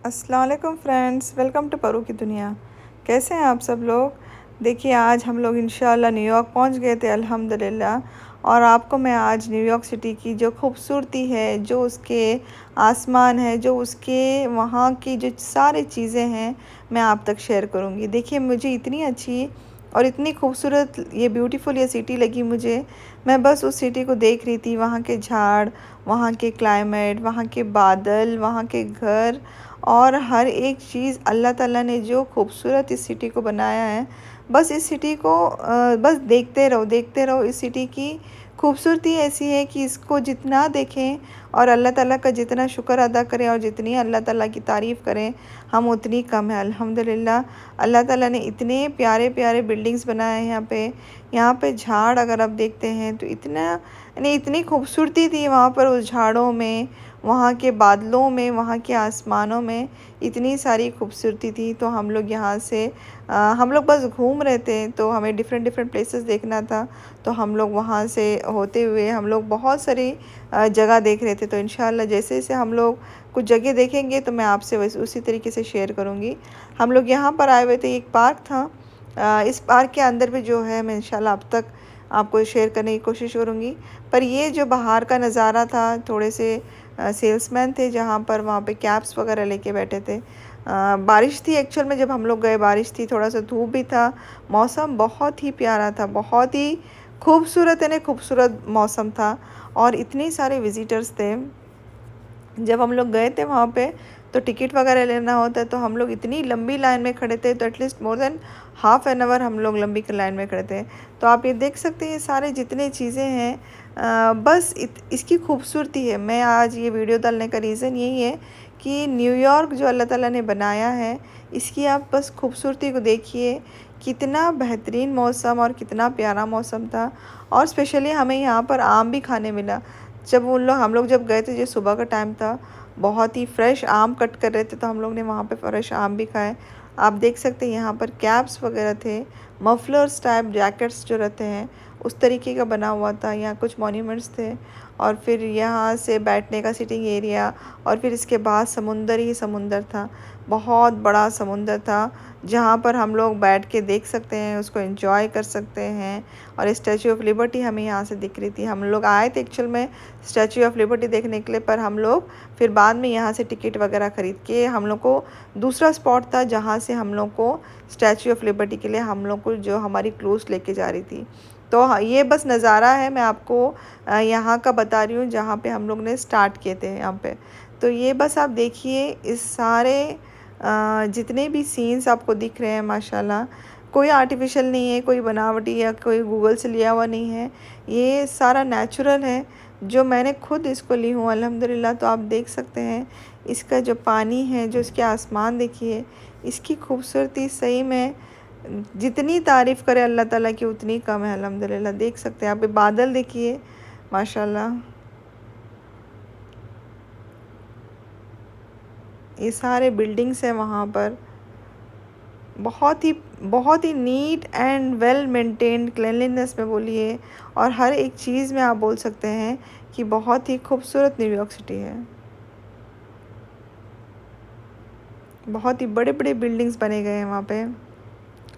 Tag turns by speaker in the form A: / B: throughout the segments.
A: अस्सलाम वालेकुम friends, welcome to परू की दुनिया। कैसे हैं आप सब लोग। देखिए आज हम लोग इंशाल्लाह न्यूयॉर्क पहुंच गए थे अल्हम्दुलिल्लाह। और आपको मैं आज न्यूयॉर्क सिटी की जो खूबसूरती है, जो उसके आसमान है, जो उसके वहाँ की जो सारी चीज़ें हैं, मैं आप तक शेयर करूँगी। देखिए मुझे इतनी अच्छी और इतनी खूबसूरत ये ब्यूटीफुल ये सिटी लगी मुझे। मैं बस उस सिटी को देख रही थी, वहाँ के झाड़, वहाँ के क्लाइमेट, वहाँ के बादल, वहाँ के घर और हर एक चीज़ अल्लाह ताला ने जो खूबसूरत इस सिटी को बनाया है। बस इस सिटी को बस देखते रहो। इस सिटी की खूबसूरती ऐसी है कि इसको जितना देखें और अल्लाह ताला का जितना शुक्र अदा करें और जितनी अल्लाह ताला की तारीफ़ करें, हम उतनी कम है अल्हम्दुलिल्लाह। अल्लाह ताला ने इतने प्यारे प्यारे बिल्डिंग्स बनाए हैं यहाँ पे झाड़ अगर आप देखते हैं तो इतना यानी इतनी खूबसूरती थी वहाँ पर उस झाड़ों में, वहाँ के बादलों में, वहाँ के आसमानों में इतनी सारी खूबसूरती थी। तो हम लोग यहाँ से हम लोग बस घूम रहे थे, तो हमें डिफरेंट डिफरेंट प्लेसेस देखना था। तो हम लोग वहाँ से होते हुए हम लोग बहुत सारी जगह देख रहे थे। तो इंशाल्लाह जैसे जैसे हम लोग कुछ जगह देखेंगे तो मैं आपसे वैसे उसी तरीके से शेयर करूँगी। हम लोग यहाँ पर आए हुए थे, एक पार्क था। इस पार्क के अंदर भी जो है मैं इंशाल्लाह अब तक आपको शेयर करने की कोशिश करूँगी। पर ये जो बाहर का नज़ारा था, थोड़े से सेल्समैन थे जहाँ पर वहाँ पे कैप्स वगैरह लेके बैठे थे। बारिश थी एक्चुअल में, जब हम लोग गए बारिश थी, थोड़ा सा धूप भी था। मौसम बहुत ही प्यारा था, बहुत ही खूबसूरत यानी खूबसूरत मौसम था और इतने सारे विज़िटर्स थे। जब हम लोग गए थे वहाँ पे तो टिकट वगैरह लेना होता है, तो हम लोग इतनी लंबी लाइन में खड़े थे, तो at least more than half an hour हम लोग लंबी लाइन में खड़े थे। तो आप ये देख सकते हैं ये सारे जितने चीज़ें हैं, बस इसकी खूबसूरती है। मैं आज ये वीडियो डालने का रीज़न यही है कि न्यूयॉर्क जो अल्लाह ताला ने बनाया है, इसकी आप बस खूबसूरती को देखिए। कितना बेहतरीन मौसम और कितना प्यारा मौसम था। और स्पेशली हमें यहाँ पर आम भी खाने मिला। जब हम लोग जब गए थे, जो सुबह का टाइम था, बहुत ही फ्रेश आम कट कर रहे थे, तो हम लोग ने वहाँ पे फ्रेश आम भी खाए। आप देख सकते हैं यहाँ पर कैप्स वगैरह थे, मफलर्स टाइप जैकेट्स जो रहते हैं उस तरीके का बना हुआ था। यहाँ कुछ मॉन्यूमेंट्स थे और फिर यहाँ से बैठने का सिटिंग एरिया, और फिर इसके बाद समुंदर ही समुंदर था। बहुत बड़ा समुंदर था जहाँ पर हम लोग बैठ के देख सकते हैं, उसको एंजॉय कर सकते हैं। और स्टैचू ऑफ लिबर्टी हमें यहाँ से दिख रही थी। हम लोग आए थे एक्चुअल में स्टैचू ऑफ लिबर्टी देखने के लिए, पर हम लोग फिर बाद में यहाँ से टिकट वगैरह ख़रीद के हम लोग को दूसरा स्पॉट था जहाँ से हम लोग को स्टैचू ऑफ लिबर्टी के लिए हम लोग को जो हमारी क्रूज़ लेके जा रही थी। तो ये बस नज़ारा है, मैं आपको यहाँ का बता रही हूँ जहाँ पे हम लोग ने स्टार्ट किए थे यहाँ पे। तो ये बस आप देखिए, इस सारे जितने भी सीन्स आपको दिख रहे हैं माशाल्लाह, कोई आर्टिफिशियल नहीं है, कोई बनावटी या कोई गूगल से लिया हुआ नहीं है। ये सारा नेचुरल है, जो मैंने खुद इसको ली हूँ अल्हम्दुलिल्लाह। तो आप देख सकते हैं इसका जो पानी है, जो इसके आसमान देखिए, इसकी खूबसूरती सही में जितनी तारीफ़ करे अल्लाह ताला की उतनी कम है अल्हम्दुलिल्लाह। देख सकते हैं आप, ये बादल देखिए माशाल्लाह। ये सारे बिल्डिंग्स हैं वहाँ पर, बहुत ही neat and well maintained, cleanliness में बोलिए और हर एक चीज़ में आप बोल सकते हैं कि बहुत ही खूबसूरत न्यूयॉर्क सिटी है। बहुत ही बड़े बड़े बिल्डिंग्स बने गए हैं वहाँ पे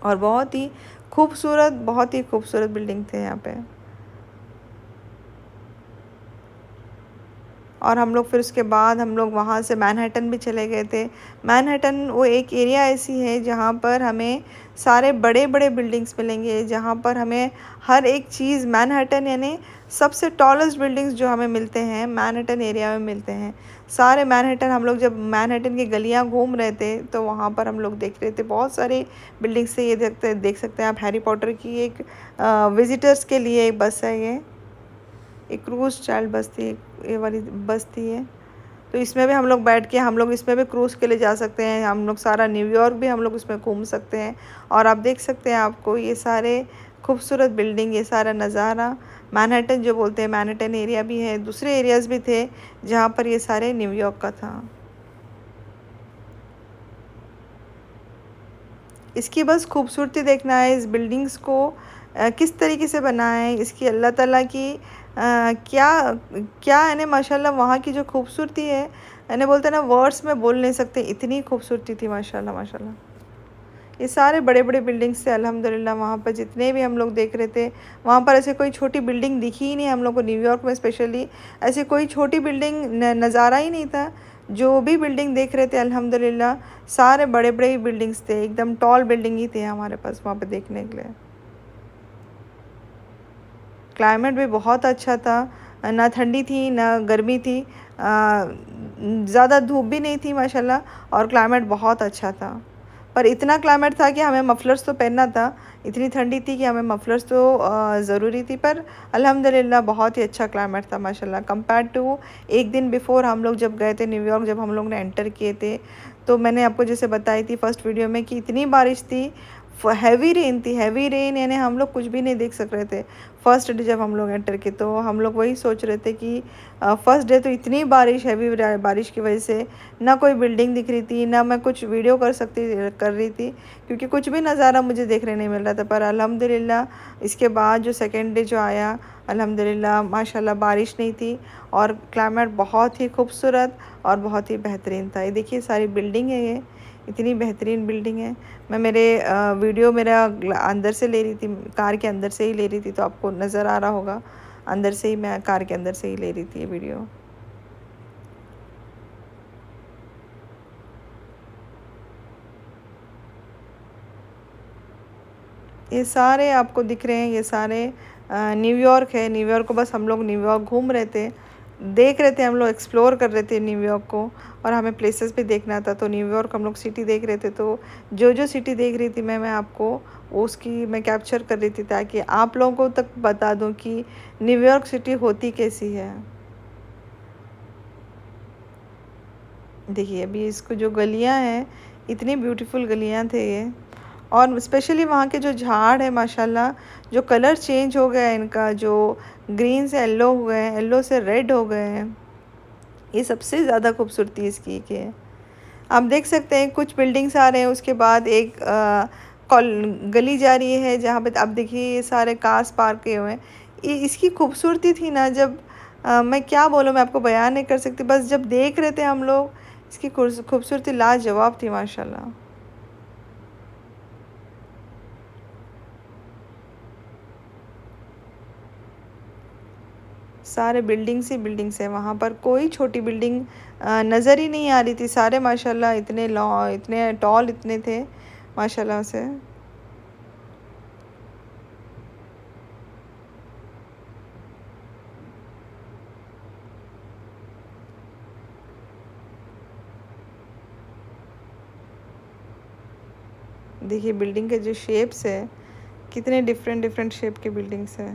A: और बहुत ही खूबसूरत बिल्डिंग थे यहाँ पे। और हम लोग फिर उसके बाद हम लोग वहाँ से मैनहट्टन भी चले गए थे। मैनहट्टन वो एक एरिया ऐसी है जहाँ पर हमें सारे बड़े बड़े बिल्डिंग्स मिलेंगे, जहाँ पर हमें हर एक चीज़ मैनहट्टन यानी सबसे टॉलेस्ट बिल्डिंग्स जो हमें मिलते हैं मैनहट्टन एरिया में मिलते हैं। सारे मैनहट्टन, हम लोग जब मैनहट्टन की गलियाँ घूम रहे थे तो वहाँ पर हम लोग देख रहे थे बहुत सारी बिल्डिंग्स से। ये देख सकते हैं आप, हैरी पॉटर की एक विज़िटर्स के लिए एक बस है, ये एक क्रूज़ चाइल्ड बस थी, ये वाली बस थी ये। तो इसमें भी हम लोग बैठ के हम लोग इसमें भी क्रूज़ के लिए जा सकते हैं। हम लोग सारा न्यूयॉर्क भी हम लोग इसमें घूम सकते हैं। और आप देख सकते हैं आपको ये सारे खूबसूरत बिल्डिंग, ये सारा नज़ारा। मैनहट्टन जो बोलते हैं, मैनहट्टन एरिया भी है, दूसरे एरियाज़ भी थे जहाँ पर ये सारे न्यूयॉर्क का था। इसकी बस खूबसूरती देखना है, इस बिल्डिंग्स को किस तरीके से बनाया है, इसकी अल्लाह ताला की क्या क्या है ना माशाल्लाह, वहाँ की जो खूबसूरती है यानी बोलते हैं ना, वर्ड्स में बोल नहीं सकते, इतनी खूबसूरती थी माशाल्लाह माशाल्लाह। ये सारे बड़े बड़े बिल्डिंग्स थे अल्हम्दुलिल्लाह। वहाँ पर जितने भी हम लोग देख रहे थे, वहाँ पर ऐसे कोई छोटी बिल्डिंग दिखी ही नहीं हम लोग को। न्यूयॉर्क में स्पेशली ऐसी कोई छोटी बिल्डिंग नज़ारा ही नहीं था। जो भी बिल्डिंग देख रहे थे अल्हम्दुलिल्लाह, सारे बड़े बड़े ही बिल्डिंग्स थे, एकदम टॉल बिल्डिंग ही थे हमारे पास वहाँ पर देखने के लिए। क्लाइमेट भी बहुत अच्छा था, ना ठंडी थी ना गर्मी थी, ज़्यादा धूप भी नहीं थी माशाल्लाह, और क्लाइमेट बहुत अच्छा था। पर इतना क्लाइमेट था कि हमें मफलर्स तो पहनना था, इतनी ठंडी थी कि हमें मफलर्स तो ज़रूरी थी। पर अल्हम्दुलिल्लाह बहुत ही अच्छा क्लाइमेट था माशाल्लाह, कंपेयर टू एक दिन बिफ़ोर हम लोग जब गए थे न्यूयॉर्क, जब हम लोग ने एंटर किए थे। तो मैंने आपको जैसे बताई थी फ़र्स्ट वीडियो में कि इतनी बारिश थी, हैवी रेन थी, हैवी रेन, यानी हम लोग कुछ भी नहीं देख सक रहे थे फर्स्ट डे जब हम लोग एंटर किए। तो हम लोग वही सोच रहे थे कि फर्स्ट डे तो इतनी बारिश, हैवी बारिश की वजह से ना कोई बिल्डिंग दिख रही थी, ना मैं कुछ वीडियो कर रही थी, क्योंकि कुछ भी नज़ारा मुझे देखने नहीं मिल रहा था। पर अल्हम्दुलिल्लाह इसके बाद जो सेकेंड डे जो आया, अल्हम्दुलिल्लाह माशाल्लाह बारिश नहीं थी, और क्लाइमेट बहुत ही खूबसूरत और बहुत ही बेहतरीन था। ये देखिए सारी बिल्डिंग है, ये इतनी बेहतरीन बिल्डिंग है। मैं वीडियो मेरा अंदर से ले रही थी, कार के अंदर से ही ले रही थी, तो आपको नज़र आ रहा होगा, अंदर से ही, मैं कार के अंदर से ही ले रही थी ये वीडियो। ये सारे आपको दिख रहे हैं, ये सारे न्यूयॉर्क है। न्यूयॉर्क को बस हम लोग न्यूयॉर्क घूम रहे थे, देख रहे थे, हम लोग एक्सप्लोर कर रहे थे न्यूयॉर्क को, और हमें प्लेसेस भी देखना था। तो न्यूयॉर्क हम लोग सिटी देख रहे थे, तो जो जो सिटी देख रही थी मैं आपको उसकी मैं कैप्चर कर रही थी, ताकि आप लोगों को तक बता दूं कि न्यूयॉर्क सिटी होती कैसी है। देखिए अभी इसको जो गलियां हैं, इतनी ब्यूटीफुल गलियां थे ये, और स्पेशली वहाँ के जो झाड़ है माशाल्लाह, जो कलर चेंज हो गया है इनका, जो ग्रीन से येलो हो गए हैं, येलो से रेड हो गए हैं, ये सबसे ज़्यादा खूबसूरती इसकी की है। आप देख सकते हैं कुछ बिल्डिंग्स आ रहे हैं, उसके बाद एक कॉल गली जा रही है, जहाँ पे आप देखिए ये सारे कार्स पार्क किए हुए हैं। ये इसकी खूबसूरती थी ना, जब मैं क्या बोलूँ, मैं आपको बयान नहीं कर सकती, बस जब देख रहे थे हम लोग, इसकी खूबसूरती लाजवाब थी माशाल्लाह। सारे बिल्डिंग्स ही बिल्डिंग्स हैं वहाँ पर, कोई छोटी बिल्डिंग नज़र ही नहीं आ रही थी। सारे माशाल्लाह इतने इतने टॉल इतने थे माशाल्लाह से। देखिए बिल्डिंग के जो शेप्स है, कितने डिफरेंट डिफरेंट शेप के बिल्डिंग्स हैं।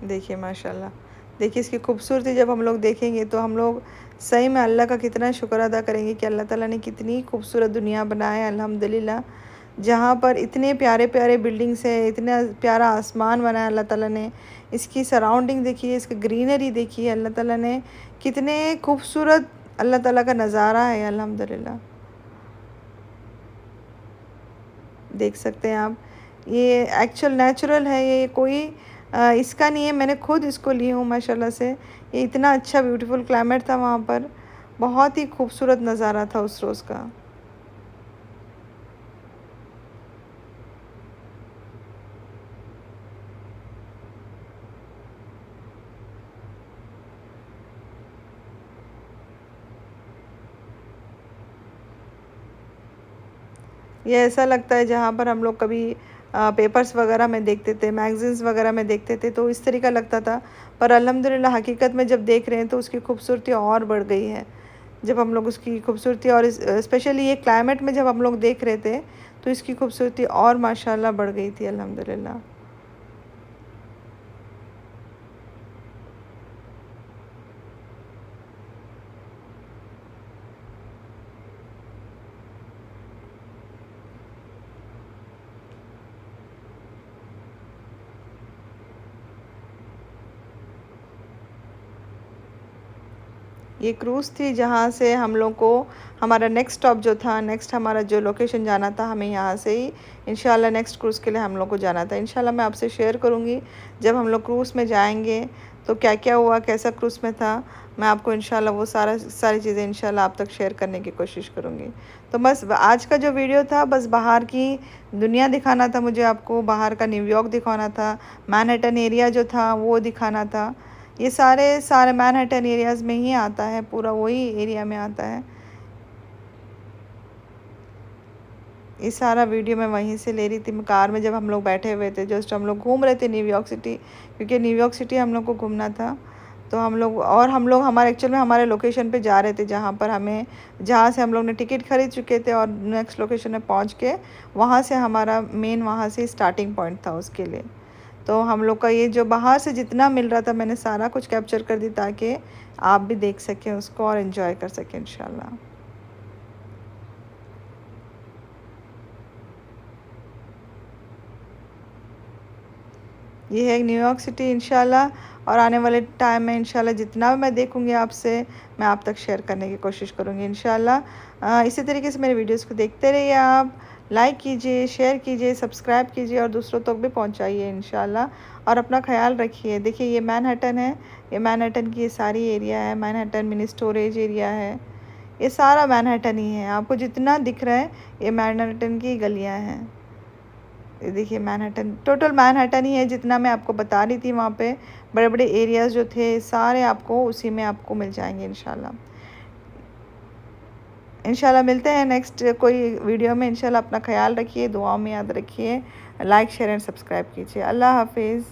A: देखिए माशाल्लाह, देखिए इसकी खूबसूरती जब हम लोग देखेंगे तो हम लोग सही में अल्लाह का कितना शुक्र अदा करेंगे कि अल्लाह ताला ने कितनी खूबसूरत दुनिया बनाया है अल्हम्दुलिल्लाह, जहाँ पर इतने प्यारे प्यारे बिल्डिंग्स है, इतना प्यारा आसमान बनाया अल्लाह ताला ने। इसकी सराउंडिंग देखिए, इसकी ग्रीनरी देखिए, अल्लाह ताला ने कितने खूबसूरत, अल्लाह ताला का नज़ारा है अल्हम्दुलिल्लाह। देख सकते हैं आप, ये एक्चुअल नेचुरल है, ये कोई इसका नहीं है, मैंने खुद इसको ली हूँ माशाल्लाह से। ये इतना अच्छा ब्यूटीफुल क्लाइमेट था वहाँ पर, बहुत ही खूबसूरत नज़ारा था उस रोज़ का। ये ऐसा लगता है जहाँ पर हम लोग कभी पेपर्स वगैरह में देखते थे, मैगज़ीन्स वगैरह में देखते थे, तो इस तरीका लगता था। पर अल्हम्दुलिल्लाह हकीकत में जब देख रहे हैं तो उसकी खूबसूरती और बढ़ गई है। जब हम लोग उसकी खूबसूरती, और स्पेशली ये क्लाइमेट में जब हम लोग देख रहे थे, तो इसकी खूबसूरती और माशाल्लाह बढ़ गई थी अल्हम्दुलिल्लाह। ये क्रूज़ थी जहाँ से हम लोग को हमारा नेक्स्ट स्टॉप जो था, नेक्स्ट हमारा जो लोकेशन जाना था, हमें यहाँ से ही इंशाल्लाह नेक्स्ट क्रूज़ के लिए हम लोग को जाना था। इंशाल्लाह मैं आपसे शेयर करूँगी जब हम लोग क्रूज़ में जाएंगे तो क्या क्या हुआ, कैसा क्रूज़ में था। मैं आपको इंशाल्लाह वो सारी चीज़ें इंशाल्लाह आप तक शेयर करने की कोशिश करूँगी। तो बस आज का जो वीडियो था, बस बाहर की दुनिया दिखाना था मुझे, आपको बाहर का न्यूयॉर्क दिखाना था, मैनहट्टन एरिया जो था वो दिखाना था। ये सारे मैनहट्टन एरियाज़ में ही आता है, पूरा वही एरिया में आता है। ये सारा वीडियो मैं वहीं से ले रही थी, कार में जब हम लोग बैठे हुए थे, जस्ट हम लोग घूम रहे थे न्यूयॉर्क सिटी, क्योंकि न्यूयॉर्क सिटी हम लोग को घूमना था। तो हम लोग हमारे एक्चुअल में हमारे लोकेशन पे जा रहे थे, जहाँ से हम लोग ने टिकट खरीद चुके थे और नेक्स्ट लोकेशन में पहुँच के वहाँ से हमारा मेन वहाँ से स्टार्टिंग पॉइंट था उसके लिए। तो हम लोग का ये जो बाहर से जितना मिल रहा था मैंने सारा कुछ कैप्चर कर दी ताकि आप भी देख सकें उसको और इन्जॉय कर सकें इंशाल्लाह। ये है न्यूयॉर्क सिटी इंशाल्लाह, और आने वाले टाइम में इंशाल्लाह जितना भी मैं देखूँगी आपसे, मैं आप तक शेयर करने की कोशिश करूँगी इंशाल्लाह। इसी तरीके से मेरे वीडियोस को देखते रहिए आप, लाइक कीजिए, शेयर कीजिए, सब्सक्राइब कीजिए और दूसरों तक भी पहुँचाइए इंशाल्लाह। और अपना ख्याल रखिए। देखिए ये मैनहट्टन है, ये मैनहट्टन की ये सारी एरिया है, मैनहट्टन मिनी स्टोरेज एरिया है, ये सारा मैनहट्टन ही है। आपको जितना दिख रहा है ये मैनहट्टन की गलियाँ हैं। ये देखिए मैनहट्टन, टोटल मैनहट्टन ही है जितना मैं आपको बता रही थी। वहाँ पे बड़े बड़े एरियाज़ जो थे सारे आपको उसी में आपको मिल जाएंगे इंशाल्लाह। इंशाल्लाह मिलते हैं नेक्स्ट कोई वीडियो में। इंशाल्लाह अपना ख्याल रखिए, दुआओं में याद रखिए, लाइक शेयर एंड सब्सक्राइब कीजिए। अल्लाह हाफिज़।